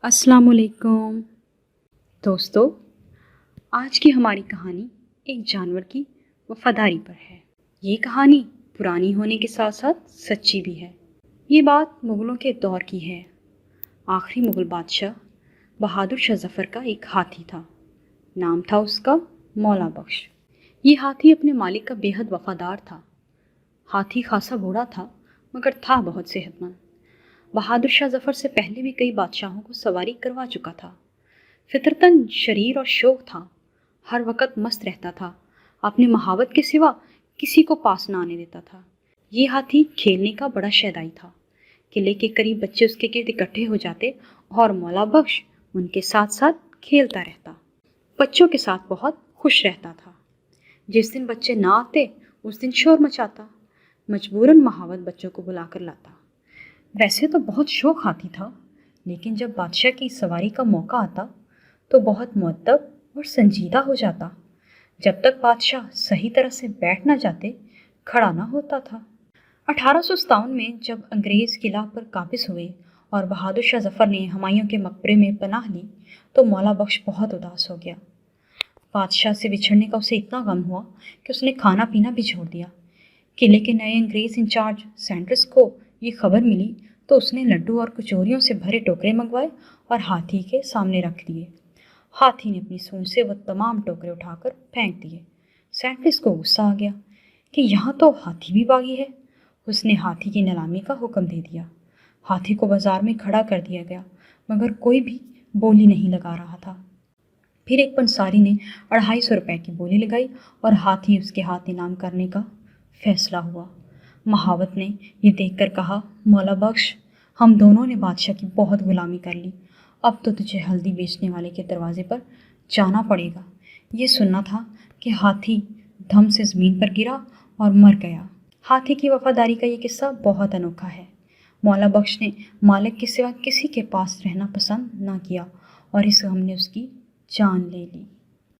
السلام علیکم دوستو، آج کی ہماری کہانی ایک جانور کی وفاداری پر ہے۔ یہ کہانی پرانی ہونے کے ساتھ ساتھ سچی بھی ہے۔ یہ بات مغلوں کے دور کی ہے۔ آخری مغل بادشاہ بہادر شاہ ظفر کا ایک ہاتھی تھا۔ نام تھا اس کا مولا بخش۔ یہ ہاتھی اپنے مالک کا بے حد وفادار تھا۔ ہاتھی خاصا بوڑھا تھا مگر تھا بہت صحت مند۔ بہادر شاہ ظفر سے پہلے بھی کئی بادشاہوں کو سواری کروا چکا تھا۔ فطرتاً شریر اور شوق تھا، ہر وقت مست رہتا تھا، اپنے محاوت کے سوا کسی کو پاس نہ آنے دیتا تھا۔ یہ ہاتھی کھیلنے کا بڑا شیدائی تھا۔ قلعے کے قریب بچے اس کے گرد اکٹھے ہو جاتے اور مولا بخش ان کے ساتھ ساتھ کھیلتا رہتا۔ بچوں کے ساتھ بہت خوش رہتا تھا۔ جس دن بچے نہ آتے اس دن شور مچاتا، مجبوراً محاوت بچوں کو بلا کر لاتا۔ ویسے تو بہت شوق ہاتھی تھا، لیکن جب بادشاہ کی سواری کا موقع آتا تو بہت مؤدب اور سنجیدہ ہو جاتا۔ جب تک بادشاہ صحیح طرح سے بیٹھ نہ جاتے کھڑا نہ ہوتا تھا۔ 1857 میں جب انگریز قلعہ پر قابض ہوئے اور بہادر شاہ ظفر نے ہمایوں کے مقبرے میں پناہ لی تو مولا بخش بہت اداس ہو گیا۔ بادشاہ سے بچھڑنے کا اسے اتنا غم ہوا کہ اس نے کھانا پینا بھی چھوڑ دیا۔ قلعے کے نئے انگریز انچارج سینڈرس کو یہ خبر ملی تو اس نے لڈو اور کچوریوں سے بھرے ٹوکرے منگوائے اور ہاتھی کے سامنے رکھ دیے۔ ہاتھی نے اپنی سونڈ سے وہ تمام ٹوکرے اٹھا کر پھینک دیے۔ سینڈرس کو غصہ آ گیا کہ یہاں تو ہاتھی بھی باغی ہے۔ اس نے ہاتھی کی نیلامی کا حکم دے دیا۔ ہاتھی کو بازار میں کھڑا کر دیا گیا مگر کوئی بھی بولی نہیں لگا رہا تھا۔ پھر ایک پنساری نے 250 روپے کی بولی لگائی اور ہاتھی اس کے ہاتھ نیلام کرنے کا فیصلہ ہوا۔ محاوت نے یہ دیکھ کر کہا، مولا بخش، ہم دونوں نے بادشاہ کی بہت غلامی کر لی، اب تو تجھے ہلدی بیچنے والے کے دروازے پر جانا پڑے گا۔ یہ سننا تھا کہ ہاتھی دھم سے زمین پر گرا اور مر گیا۔ ہاتھی کی وفاداری کا یہ قصہ بہت انوکھا ہے۔ مولا بخش نے مالک کے سوا کسی کے پاس رہنا پسند نہ کیا اور اس غم نے اس کی جان لے لی۔